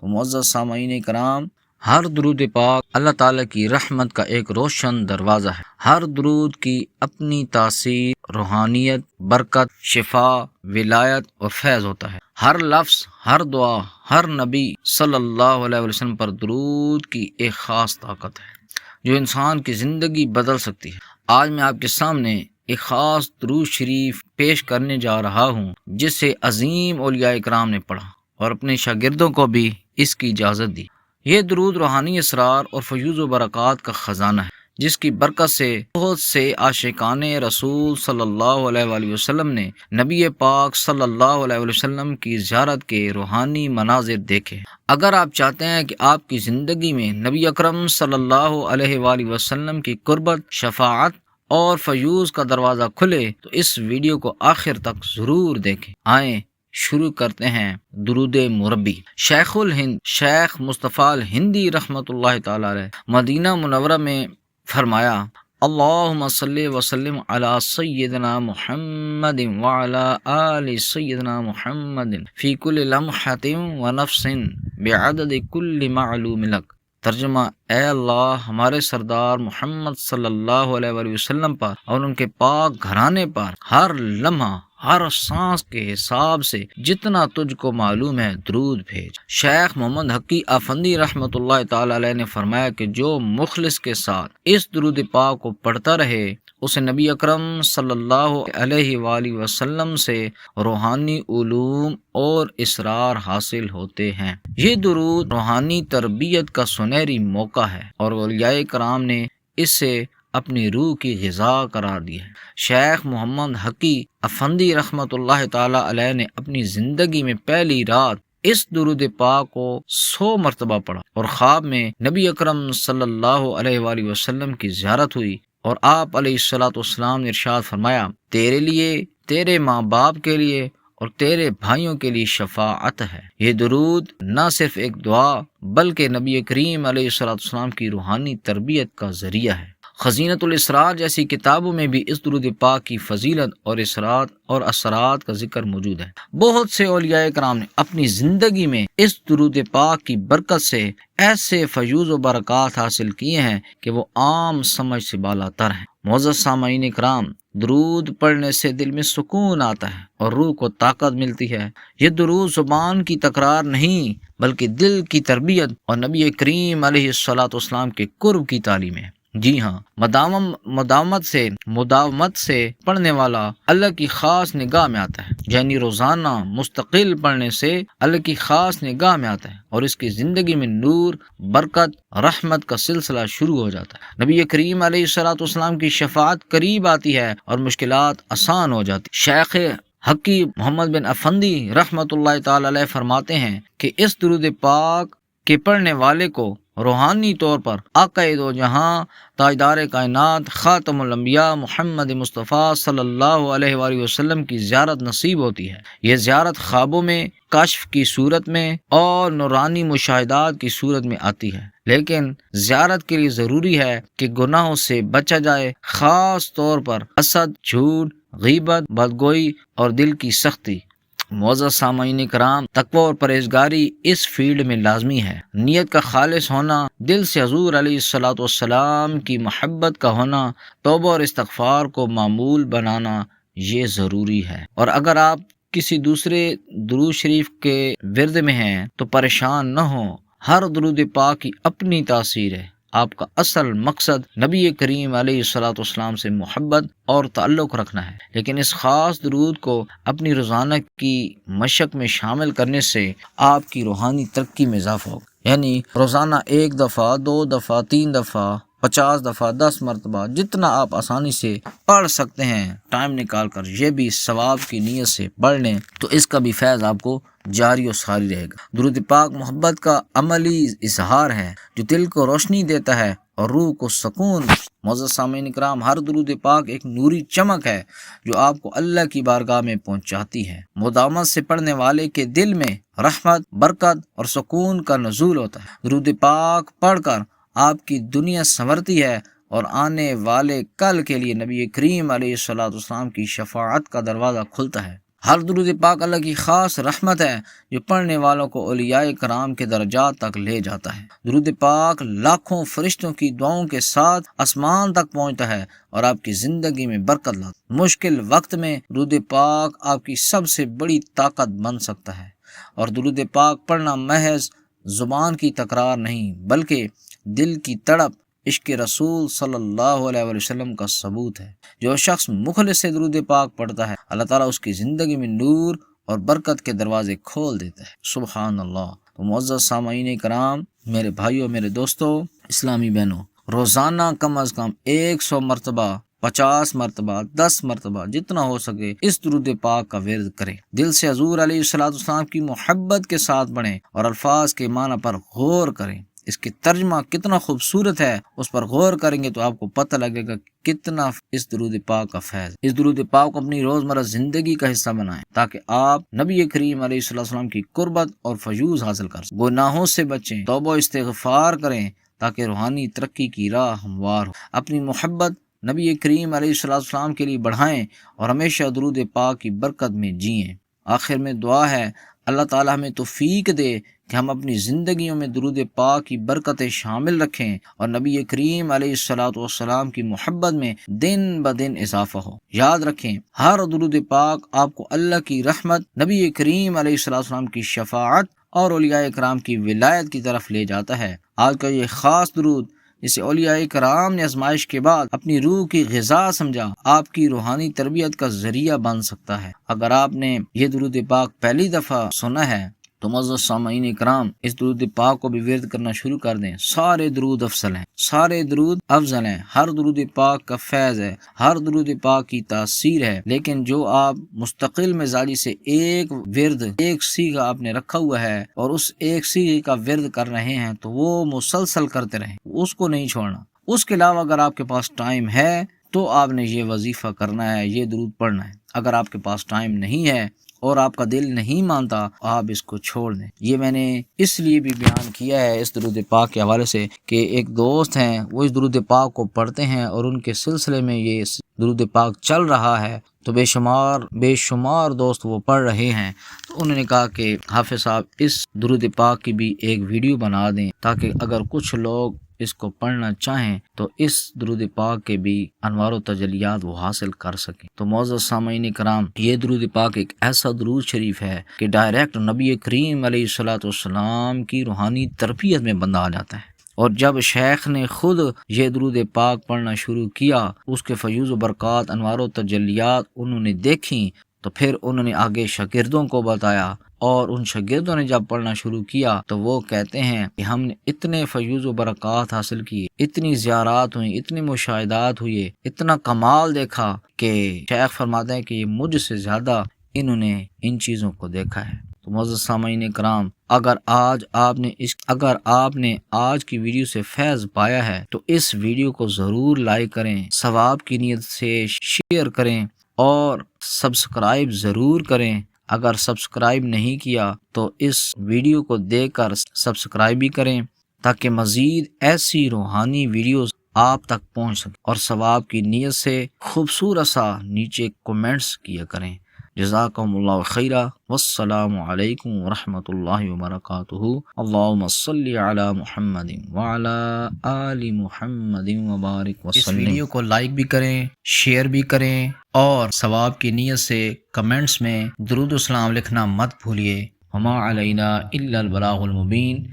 تو معزز سامعین کرام، ہر درود پاک اللہ تعالیٰ کی رحمت کا ایک روشن دروازہ ہے۔ ہر درود کی اپنی تاثیر، روحانیت، برکت، شفا، ولایت اور فیض ہوتا ہے۔ ہر لفظ، ہر دعا، ہر نبی صلی اللہ علیہ وسلم پر درود کی ایک خاص طاقت ہے جو انسان کی زندگی بدل سکتی ہے۔ آج میں آپ کے سامنے ایک خاص درود شریف پیش کرنے جا رہا ہوں جسے عظیم اولیاء اکرام نے پڑھا اور اپنے شاگردوں کو بھی اس کی اجازت دی۔ یہ درود روحانی اسرار اور فیوض و برکات کا خزانہ ہے جس کی برکت سے بہت سے عاشقان رسول صلی اللہ علیہ وآلہ وسلم نے نبی پاک صلی اللہ علیہ وسلم کی زیارت کے روحانی مناظر دیکھے۔ اگر آپ چاہتے ہیں کہ آپ کی زندگی میں نبی اکرم صلی اللہ علیہ وآلہ وسلم کی قربت، شفاعت اور فیوض کا دروازہ کھلے تو اس ویڈیو کو آخر تک ضرور دیکھیں۔ آئیں شروع کرتے ہیں درود مربی۔ شیخ الہند شیخ مصطفیٰ الہندی رحمۃ اللہ تعالی علیہ مدینہ منورہ میں فرمایا: اللہم صلی وسلم علی سیدنا محمد وعلی آل سیدنا محمد فی کل لمحۃ ونفس بعدد کل معلوم لک۔ ترجمہ: اے اللہ ہمارے سردار محمد صلی اللہ علیہ وآلہ وسلم پر اور ان کے پاک گھرانے پر ہر لمحہ، ہر سانس کے حساب سے جتنا تجھ کو معلوم ہے درود بھیج۔ شیخ محمد حقی افندی رحمۃ اللہ تعالی علیہ نے فرمایا کہ جو مخلص کے ساتھ اس درود پاک کو پڑھتا رہے اسے نبی اکرم صلی اللہ علیہ وآلہ وسلم سے روحانی علوم اور اسرار حاصل ہوتے ہیں۔ یہ درود روحانی تربیت کا سنہری موقع ہے اور اولیاء کرام نے اسے اپنی روح کی غذا قرار دی ہے۔ شیخ محمد حقی افندی رحمۃ اللہ تعالی علیہ نے اپنی زندگی میں پہلی رات اس درود پاک کو 100 مرتبہ پڑھا اور خواب میں نبی اکرم صلی اللہ علیہ وآلہ وسلم کی زیارت ہوئی اور آپ علیہ الصلوۃ والسلام نے ارشاد فرمایا: تیرے لیے، تیرے ماں باپ کے لیے اور تیرے بھائیوں کے لیے شفاعت ہے۔ یہ درود نہ صرف ایک دعا بلکہ نبی کریم علیہ الصلوۃ والسلام کی روحانی تربیت کا ذریعہ ہے۔ خزینۃ الاسرار جیسی کتابوں میں بھی اس درود پاک کی فضیلت اور اسرات اور اثرات کا ذکر موجود ہے۔ بہت سے اولیاء کرام نے اپنی زندگی میں اس درود پاک کی برکت سے ایسے فیوض و برکات حاصل کیے ہیں کہ وہ عام سمجھ سے بالا تر ہیں۔ معزز سامعین کرام، درود پڑھنے سے دل میں سکون آتا ہے اور روح کو طاقت ملتی ہے۔ یہ درود زبان کی تکرار نہیں بلکہ دل کی تربیت اور نبی کریم علیہ الصلوۃ والسلام کے قرب کی تعلیم ہے۔ جی ہاں، مداومت سے پڑھنے والا اللہ کی خاص نگاہ میں آتا ہے، یعنی روزانہ مستقل پڑھنے سے اللہ کی خاص نگاہ میں آتا ہے اور اس کی زندگی میں نور، برکت، رحمت کا سلسلہ شروع ہو جاتا ہے۔ نبی کریم علیہ الصلوۃ والسلام کی شفاعت قریب آتی ہے اور مشکلات آسان ہو جاتی۔ شیخ حقی محمد بن افندی رحمۃ اللہ تعالی علیہ فرماتے ہیں کہ اس درود پاک کے پڑھنے والے کو روحانی طور پر آقا دو جہاں، تاجدار کائنات، خاتم الانبیاء محمد مصطفیٰ صلی اللہ علیہ وآلہ وسلم کی زیارت نصیب ہوتی ہے۔ یہ زیارت خوابوں میں، کشف کی صورت میں اور نورانی مشاہدات کی صورت میں آتی ہے، لیکن زیارت کے لیے ضروری ہے کہ گناہوں سے بچا جائے، خاص طور پر حسد، جھوٹ، غیبت، بدگوئی اور دل کی سختی۔ معزز سامعین کرام، تقوی اور پرہیزگاری اس فیلڈ میں لازمی ہے۔ نیت کا خالص ہونا، دل سے حضور علیہ الصلوۃ والسلام کی محبت کا ہونا، توبہ اور استغفار کو معمول بنانا، یہ ضروری ہے۔ اور اگر آپ کسی دوسرے درود شریف کے ورد میں ہیں تو پریشان نہ ہوں، ہر درود پاک کی اپنی تاثیر ہے۔ آپ کا اصل مقصد نبی کریم علیہ الصلوۃ والسلام سے محبت اور تعلق رکھنا ہے، لیکن اس خاص درود کو اپنی روزانہ کی مشق میں شامل کرنے سے آپ کی روحانی ترقی میں اضافہ ہوگا۔ یعنی روزانہ 1 دفعہ، 2 دفعہ، 3 دفعہ، 50 دفعہ، 10 مرتبہ، جتنا آپ آسانی سے پڑھ سکتے ہیں ٹائم نکال کر، یہ بھی ثواب کی نیت سے پڑھ لیں تو اس کا بھی فیض آپ کو جاری و ساری رہے گا۔ درود پاک محبت کا عملی اظہار ہے جو دل کو روشنی دیتا ہے اور روح کو سکون۔ معزز سامعین کرام، ہر درود پاک ایک نوری چمک ہے جو آپ کو اللہ کی بارگاہ میں پہنچاتی ہے۔ مداومت سے پڑھنے والے کے دل میں رحمت، برکت اور سکون کا نزول ہوتا ہے۔ درود پاک پڑھ کر آپ کی دنیا سنورتی ہے اور آنے والے کل کے لیے نبی کریم علیہ الصلوۃ والسلام کی شفاعت کا دروازہ کھلتا ہے۔ ہر درود پاک اللہ کی خاص رحمت ہے جو پڑھنے والوں کو اولیاء کرام کے درجات تک لے جاتا ہے۔ درود پاک لاکھوں فرشتوں کی دعاؤں کے ساتھ آسمان تک پہنچتا ہے اور آپ کی زندگی میں برکت لاتا ہے۔ مشکل وقت میں درود پاک آپ کی سب سے بڑی طاقت بن سکتا ہے، اور درود پاک پڑھنا محض زبان کی تکرار نہیں بلکہ دل کی تڑپ عشق رسول صلی اللہ علیہ وسلم کا ثبوت ہے۔ جو شخص مخلص سے درود پاک پڑھتا ہے، اللہ تعالیٰ اس کی زندگی میں نور اور برکت کے دروازے کھول دیتا ہے۔ سبحان اللہ۔ تو معزز سامعین کرام، میرے بھائیوں، میرے دوستوں، اسلامی بہنوں، روزانہ کم از کم 100 مرتبہ، 50 مرتبہ، 10 مرتبہ، جتنا ہو سکے اس درود پاک کا ورد کریں۔ دل سے حضور علیہ السلام کی محبت کے ساتھ پڑھیں اور الفاظ کے معنی پر غور کریں۔ اس کی ترجمہ کتنا خوبصورت ہے، اس پر غور کریں گے تو آپ کو پتہ لگے گا کتنا اس درود پاک کا فیض۔ اس درود پاک کو اپنی روزمرہ زندگی کا حصہ بنائیں تاکہ آپ نبی کریم علیہ السلام کی قربت اور فیوض حاصل کر سکیں۔ گناہوں سے بچیں، توبہ و استغفار کریں تاکہ روحانی ترقی کی راہ ہموار ہو۔ اپنی محبت نبی کریم علیہ السلام کے لیے بڑھائیں اور ہمیشہ درود پاک کی برکت میں جئیں۔ آخر میں دعا ہے، اللہ تعالیٰ ہمیں توفیق دے کہ ہم اپنی زندگیوں میں درود پاک کی برکتیں شامل رکھیں اور نبی کریم علیہ السلام کی محبت میں دن بدن اضافہ ہو۔ یاد رکھیں، ہر درود پاک آپ کو اللہ کی رحمت، نبی کریم علیہ السلام کی شفاعت اور اولیاء کرام کی ولایت کی طرف لے جاتا ہے۔ آج کا یہ خاص درود جسے اولیاء کرام نے آزمائش کے بعد اپنی روح کی غذا سمجھا، آپ کی روحانی تربیت کا ذریعہ بن سکتا ہے۔ اگر آپ نے یہ درود پاک پہلی دفعہ سنا ہے تو معزز سامعین کرام، اس درود پاک کو بھی ورد کرنا شروع کر دیں۔ سارے درود افضل ہیں، سارے درود افضل ہیں، ہر درود پاک کا فیض ہے، ہر درود پاک کی تاثیر ہے، لیکن جو آپ مستقل مزاجی سے ایک ورد، ایک سیغہ آپ نے رکھا ہوا ہے اور اس ایک سیغے کا ورد کر رہے ہیں تو وہ مسلسل کرتے رہیں، اس کو نہیں چھوڑنا۔ اس کے علاوہ اگر آپ کے پاس ٹائم ہے تو آپ نے یہ وظیفہ کرنا ہے، یہ درود پڑھنا ہے۔ اگر آپ کے پاس ٹائم نہیں ہے اور آپ کا دل نہیں مانتا، آپ اس کو چھوڑ دیں۔ یہ میں نے اس لیے بھی بیان کیا ہے اس درود پاک کے حوالے سے کہ ایک دوست ہیں، وہ اس درود پاک کو پڑھتے ہیں اور ان کے سلسلے میں یہ درود پاک چل رہا ہے تو بے شمار دوست وہ پڑھ رہے ہیں، تو انہوں نے کہا کہ حافظ صاحب اس درود پاک کی بھی ایک ویڈیو بنا دیں تاکہ اگر کچھ لوگ اس کو پڑھنا چاہیں تو اس درود پاک کے بھی انوار و تجلیات وہ حاصل کر سکیں۔ تو معزز سامعین کرام، یہ درود پاک ایک ایسا درود شریف ہے کہ ڈائریکٹ نبی کریم علیہ السلام کی روحانی تربیت میں بندہ آ جاتا ہے۔ اور جب شیخ نے خود یہ درود پاک پڑھنا شروع کیا، اس کے فیوض و برکات، انوار و تجلیات انہوں نے دیکھیں تو پھر انہوں نے آگے شاگردوں کو بتایا، اور ان شاگردوں نے جب پڑھنا شروع کیا تو وہ کہتے ہیں کہ ہم نے اتنے فیوض و برکات حاصل کیے، اتنی زیارات ہوئیں، اتنے مشاہدات ہوئے، اتنا کمال دیکھا کہ شیخ فرماتے ہیں کہ یہ مجھ سے زیادہ انہوں نے ان چیزوں کو دیکھا ہے۔ تو معزز سامعین کرام، اگر آپ نے آج کی ویڈیو سے فیض پایا ہے تو اس ویڈیو کو ضرور لائک کریں، ثواب کی نیت سے شیئر کریں اور سبسکرائب ضرور کریں۔ اگر سبسکرائب نہیں کیا تو اس ویڈیو کو دیکھ کر سبسکرائب بھی کریں تاکہ مزید ایسی روحانی ویڈیوز آپ تک پہنچ سکیں، اور ثواب کی نیت سے خوبصورت سا نیچے کومنٹس کیا کریں۔ جزاکم اللہ خیرہ، والسلام علیکم ورحمۃ اللہ وبرکاتہ۔ اللہم صلی علی محمد وعلی آل محمد وبارک وسلم۔ اس ویڈیو کو لائک بھی کریں، شیئر بھی کریں اور ثواب کی نیت سے کمنٹس میں درود و سلام لکھنا مت بھولیے۔ وما علینا الا البلاغ المبین۔